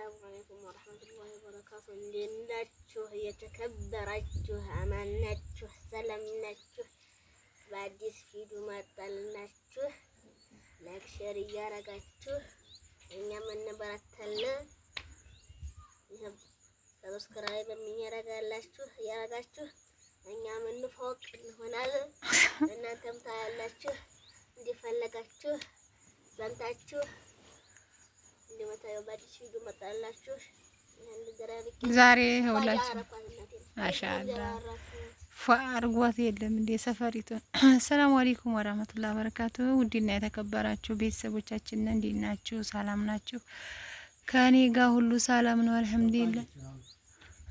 السلام عليكم ورحمة الله وبركاته. እንደናችሁ የተከበራችሁ አማናችሁ ሰላምናችሁ በአዲስ ቪዲዮ መጣልናችሁ። ላይክ ሼር እያረጋችሁ እኛም እንበረታለን። ሰብስክራይብ የሚያረጋላችሁ ያረጋችሁ እኛም እንፎቅ እንሆናለን። እናንተም ታያላችሁ እንዲፈለጋችሁ ዘንታችሁ ዛሬ ሁላችን ማሻአላ ፏርጓት የለም እንደ ሰፈሪቱ። ሰላም አለይኩም ወራህመቱላሂ ወበረካቱ። ውድና የተከበራችሁ ቤተሰቦቻችን እንዴት ናችሁ? ሰላም ናችሁ? ከኔ ጋር ሁሉ ሰላም ነው አልሐምዱሊላህ።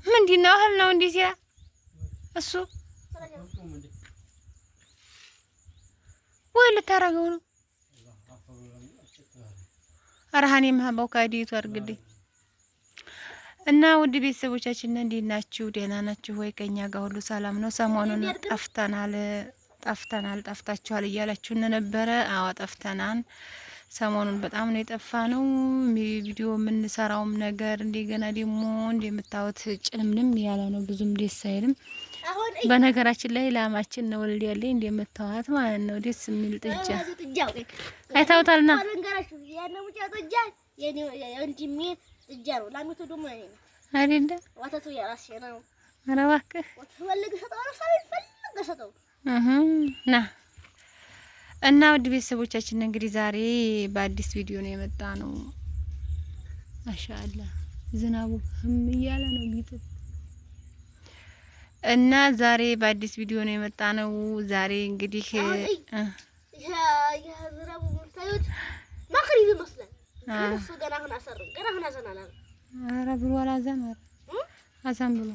ምንድነው እህል ነው እንዴ ሲያ እሱ ወይ ልታረገው ነው? አርሃኔ ማባው ካዲቱ አርግልኝ እና ውድ ቤተሰቦቻችን እንዴት ናችሁ? ደህና ናችሁ ወይ? ከኛ ጋር ሁሉ ሰላም ነው። ሰሞኑን ጠፍታችኋል እያላችሁ ነበረ። አዎ ጠፍተናል። ሰሞኑን በጣም ነው የጠፋነው። ቪዲዮ የምንሰራውም ነገር እንደገና ደግሞ እንደምታዩት ጭልምንም ያለ ነው፣ ብዙም ደስ አይልም። በነገራችን ላይ ላማችን ነው ወልድ ያለኝ እንደምታዩት ማለት ነው። ደስ የሚል ጥጃ አይታውታልና ና እና ውድ ቤተሰቦቻችን እንግዲህ ዛሬ በአዲስ ቪዲዮ ነው የመጣ ነው። ማሻአላ ዝናቡ እያለ ነው ቢጥል እና ዛሬ በአዲስ ቪዲዮ ነው የመጣ ነው። ዛሬ እንግዲህ ያ ዝናቡ ምታዩት ማክሪዝ ይመስላል። እሱ ገና ሆነ አዘናና ኧረ ብሎ አላዘን አዘን ብሎ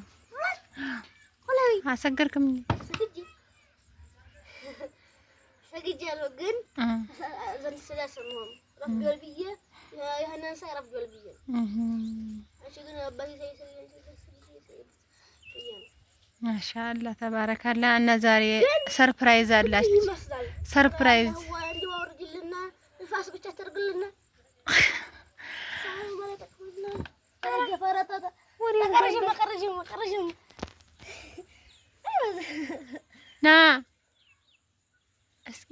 አሰገርክም ሰግጃለሁ ግን ዘን ስለሰማሁ ረፍዶል ብዬ ያህንን ሳይረፍ ዶል ብዬ እሺ ግን አባቴ ማሻአላ ተባረካላ። እና ዛሬ ሰርፕራይዝ አላችሁ። ሰርፕራይዝ እንዲወርድልና ንፋስ ብቻ ተርግልና ና እስኪ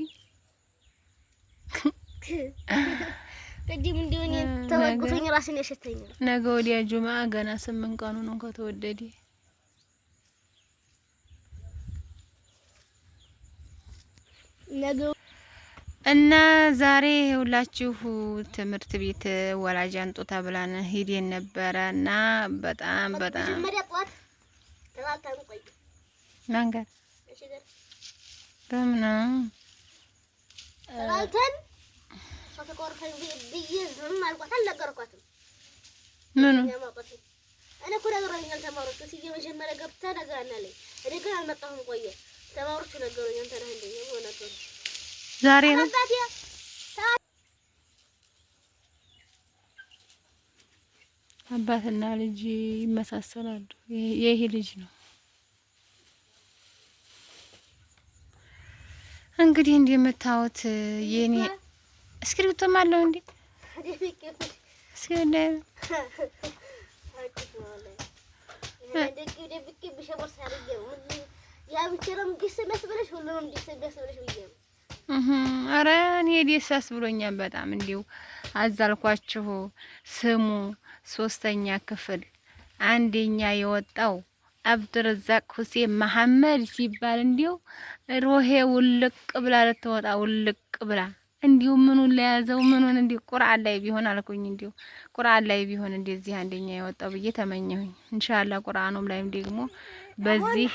ከዲም እንዲሆን ተወግቶኝ ራስን ያሸተኛል። ነገ ወዲያ ጁማ ገና 8 ቀኑ ነው ከተወደደ ነገ እና ዛሬ ሁላችሁ ትምህርት ቤት ወላጅ አንጡ ተብለን ሄደን ነበረና በጣም መደቋት ተላልተን ቆይ ማንጋር በምን ተላልተን ሶተቆርፈን ዝም አልኳት አልነገርኳትም። ምኑ እኔ እኮ ነገረኛል ተማሪዎች ሲጀ መጀመሪያ ገብታ ነገራናለኝ። እኔ ግን አልመጣሁም ቆየ ተማሪዎቹ ነገሩኝ። አንተ ነህ እንዴ የሆነው ዛሬ ነው አባትና ልጅ ይመሳሰላሉ። ይሄ ልጅ ነው እንግዲህ እንደምታዩት የኔ እስክሪብቶም አለው እንዴ እስኪ ኧረ እኔ ደስ ብሎኛል በጣም እንዲው አዛልኳችሁ። ስሙ 3ኛ ክፍል አንደኛ የወጣው አብዱረዛቅ ሁሴን መሐመድ ሲባል እንዲው ሮሄ ውልቅ ብላ ልትወጣ ውልቅ ብላ እንዲው ምኑን ለያዘው ምኑን እንዲው ቁርአን ላይ ቢሆን አልኩኝ። እንዲው ቁርአን ላይ ቢሆን እንደዚህ አንደኛ የወጣው ብዬ ተመኘሁኝ። ኢንሻአላህ ቁርአኑም ላይም ደግሞ በዚህ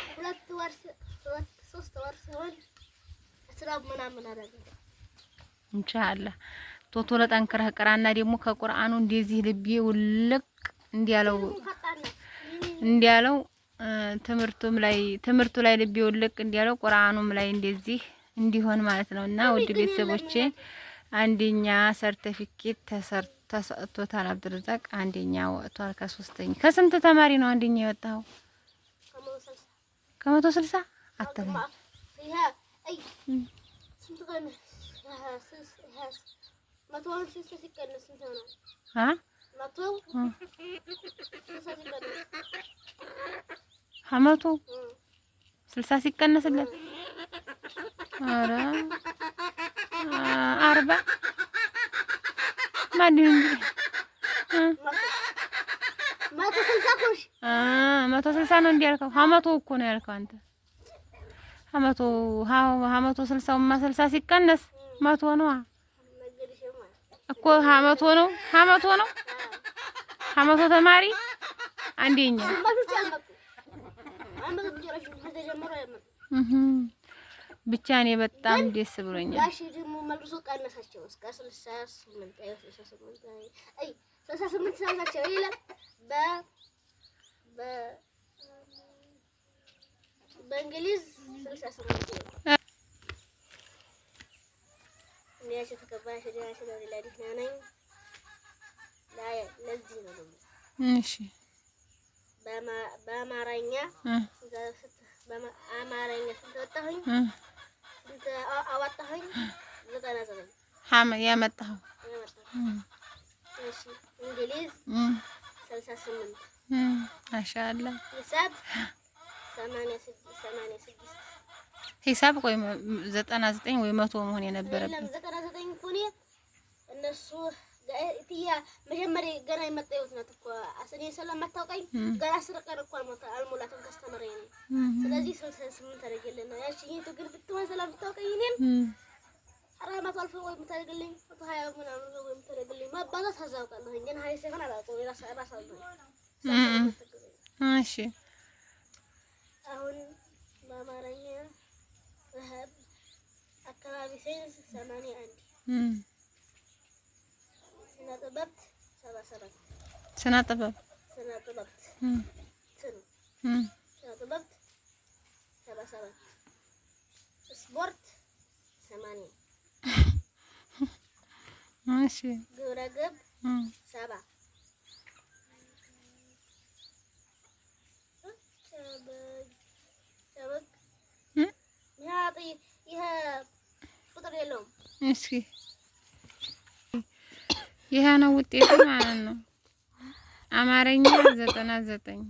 3 ወር ሲሆን ስራብ ምናምን አደረገ። ኢንሻአላህ ቶቶ ለጠንክረህ ቅራና ደግሞ ከቁርአኑ እንደዚህ ልቤ ውልቅ እንዲያለው ትምህርቱ ላይ ልቤ ውልቅ እንዲያለው ቁርአኑም ላይ እንደዚህ እንዲሆን ማለት ነውና ውድ ቤተሰቦቼ አንደኛ ሰርቲፊኬት ተሰጥቶታል። አብዱረዛቅ አንደኛ ወጥቷል ከ3ኛ። ከስንት ተማሪ ነው አንደኛ የወጣው? ከ160 አተበኝ አመቱ 60 ሲቀነስለት ኧረ 40 ማንኝ እንጂ 160 ነው እንዴ ያልከው? አመቱ እኮ ነው ያልከው አንተ። አመቱ 60ማ 60 ሲቀነስ 100 ነው እኮ። አመቱ ነው ተማሪ አንደኛ ብቻ እኔ በጣም ደስ ብሎኛል። ጋሽ ደግሞ መልሶ ቀነሳቸው እስከ 68 ሳላቸው ይላል በእንግሊዝ 68 ያቺ ተከባሽ ደራሽ ነው ለዲህ ነኝ ለዚህ ነው ደግሞ እሺ በአማርኛ ስንት ወጣሁኝ? ስንት አወጣሁኝ? 99 ያመጣኸው። እሺ እንግሊዝ 68 ማሻአላ። ሂሳብ 86 ሂሳብ ቆይ 99 ወይ 100 መሆን የነበረበት 99 እኮ ነው እነሱ እትያ መጀመሪያ ገና የመጣሁት ናት እኮ አሰኔ ስለማታውቀኝ ገና 10 ቀን እኮ አልሞላትም ከስተመረኝ ነው። ስለዚህ 68 ታደርግልኝ ነው ያቺ ይሄ ግን ብትሆን ስለምታውቀኝ እኔን አራማት አልፎ ወይ የምታደርግልኝ 120 ምናምን ነው ወይ የምታደርግልኝ ማባዛት አዛውቃለሁ ግን ሀይ ሳይሆን አላውቀው ራሳለሁ። እሺ አሁን በአማርኛ ረሃብ አካባቢ ሳይንስ 81 ስነ ጥበብ 77 ስፖርት 80 እሺ ግብረ ገብ 70 ይሄ ቁጥር የለውም። እሺ ይሄ ነው ውጤቱ ማለት ነው። አማርኛ 99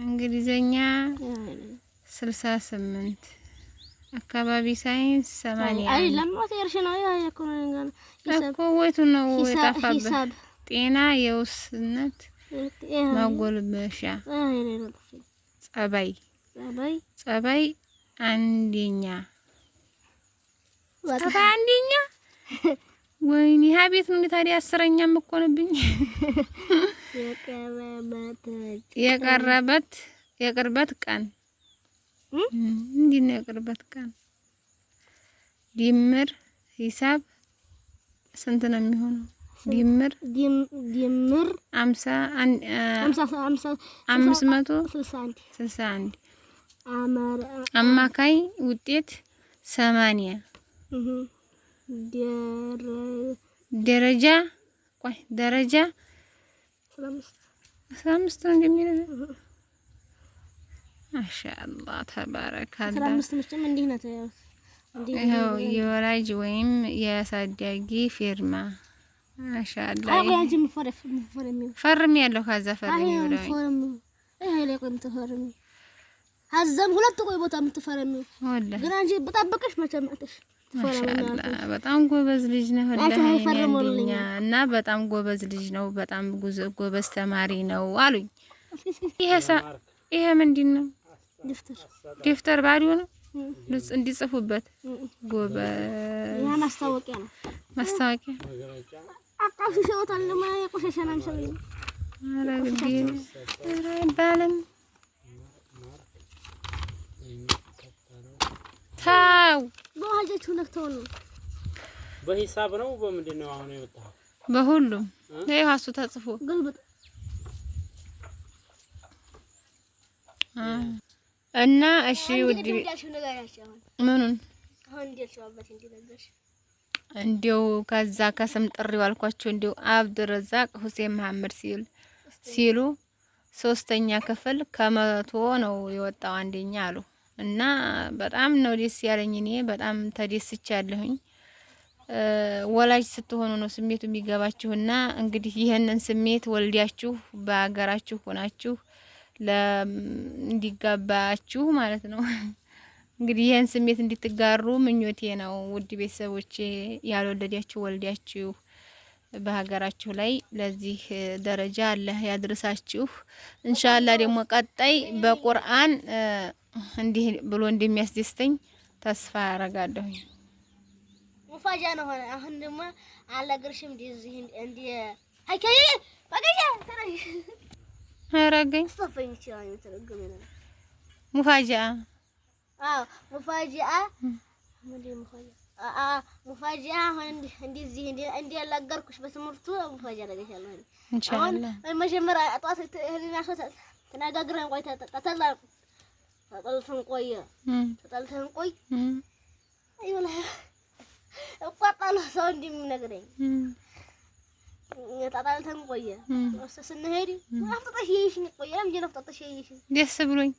እንግሊዘኛ 68 አካባቢ ሳይንስ 80 አይደለም ወተርሽ ነው እኮ ወይቱ ነው የጠፋበት። ጤና የውስነት ማጎልበሻ ጸባይ አንደኛ ወይኔ ሀቤት ነው ታዲያ 10ኛም እኮ ነብኝ። የቅርበት ቀን እንዴት ነው የቅርበት ቀን? ድምር ሂሳብ ስንት ነው የሚሆነው? ድምር 561 አማካይ ውጤት 80 ደረጃ 15 ነው እንደሚለው ማሻአላህ ተባረካላ። 15 ምንም እንዲህ ነው ይኸው የወላጅ ወይም የአሳዳጊ ፊርማ ማሻአላህ። አባጂ ፈርም ያለው ካዛ ፈርም ይውላል ሀዘም ሁለት ቆይ ቦታ የምትፈረሚው ግን አንቺ በጣበቀሽ መቼም አጥሽ ማሻአላህ በጣም ጎበዝ ልጅ ነው። ወላሂ እና በጣም ጎበዝ ልጅ ነው። በጣም ጎበዝ ተማሪ ነው አሉኝ። ይሄ ምንድን ነው? ደፍተር ባዶ ነው እንዲጽፉበት። ጎበዝ ያ ማስታወቂያ ነው። ማስታወቂያ አቃሽ ሸውታል ለማያ ቆሻሻናም ሰው አረ ግዴ አረ ባለም ታው በዋጃችሁ ነክተው ነው። በሂሳብ ነው በምንድን ነው አሁን የወጣው? በሁሉም ይሄ ሀሱ ተጽፎ ግልብጥ እና እሺ ውድ ምኑን እንዲው ከዛ ከስም ጥሪው አልኳቸው። እንዲው አብዱረዛቅ ሁሴን መሐመድ ሲሉ 3ኛ ክፍል ከ100 ነው የወጣው አንደኛ አሉ። እና በጣም ነው ደስ ያለኝ። እኔ በጣም ተደስቻለሁኝ። ወላጅ ስትሆኑ ነው ስሜቱ የሚገባችሁና እንግዲህ ይሄንን ስሜት ወልዲያችሁ በአገራችሁ ሆናችሁ እንዲጋባችሁ ማለት ነው። እንግዲህ ይሄን ስሜት እንድትጋሩ ምኞቴ ነው። ውድ ቤተሰቦቼ ያልወለዳችሁ ወልዲያችሁ በሀገራችሁ ላይ ለዚህ ደረጃ አላህ ያድርሳችሁ። ኢንሻአላህ ደግሞ ቀጣይ በቁርአን እንዲህ ብሎ እንደሚያስደስተኝ ተስፋ አረጋለሁ። ሙፋጃ ነው ሆነ። አሁን ደግሞ አላገርሽም እንደዚህ እንደ አይከይ ባገኛ ተራይ አረጋኝ ስተፈኝ ይችላል የተረገመ ነው ሙፋጃ። አዎ ሙፋጃ ምንድነው ሙፋጃ? ሙፋጃ አሁን እንደዚህ እንደ ያላገርኩሽ በትምህርቱ ሙፋጃ አደረገሻለሁ ኢንሻአላህ። አሁን መጀመሪያ አጣት ህሊና ሶታ ተነጋግረን ቆይ ተጣልተን ቆይ አይወላ እቋጣለ ሰው እንደሚነግረኝ ተጣልተን ቆየ ስንሄድ አፍጥጠሽ ይሽኝ ቆየ ለምን አፍጥጠሽ ይሽኝ ደስ ብሎኝ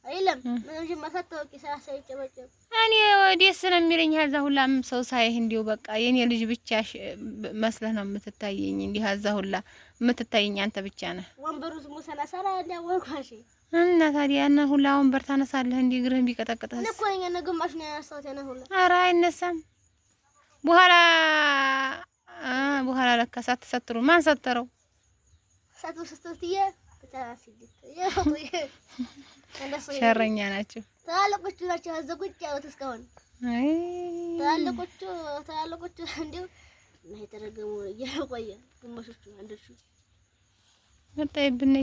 አይለም ምንም ማሳተውቂ ሳይጨበጨብ እኔ ደስ ነው የሚለኝ። ሀዛ ሁላም ሰው ሳይህ እንዲው በቃ የኔ ልጅ ብቻ መስለህ ነው የምትታየኝ። እንዲህ ሀዛ ሁላ የምትታየኝ አንተ ብቻ ነህ። ወንበሩስ ሙሰናሰራ እንዳወርኳሽ እና ታዲያ እና ሁላ ወንበር ታነሳለህ እንዲህ እግርህን ቢቀጠቅጥህ እኮ እኛ ነገማሽ ነው ያሳውት ያነ ሁላ ኧረ አይነሳም። በኋላ ለካ ሳትሰትሩ ማን ሰተረው? ሳትሰትየ ተታሲልት ሸረኛ ናቸው። ታላቆቹ ናቸው አዘጉጭ ያሉት እስካሁን። አይ ታላቆቹ እንዴው ነው የተረገሙ እየቆየ ግማሾቹ አንዶቹ መጣይብኝ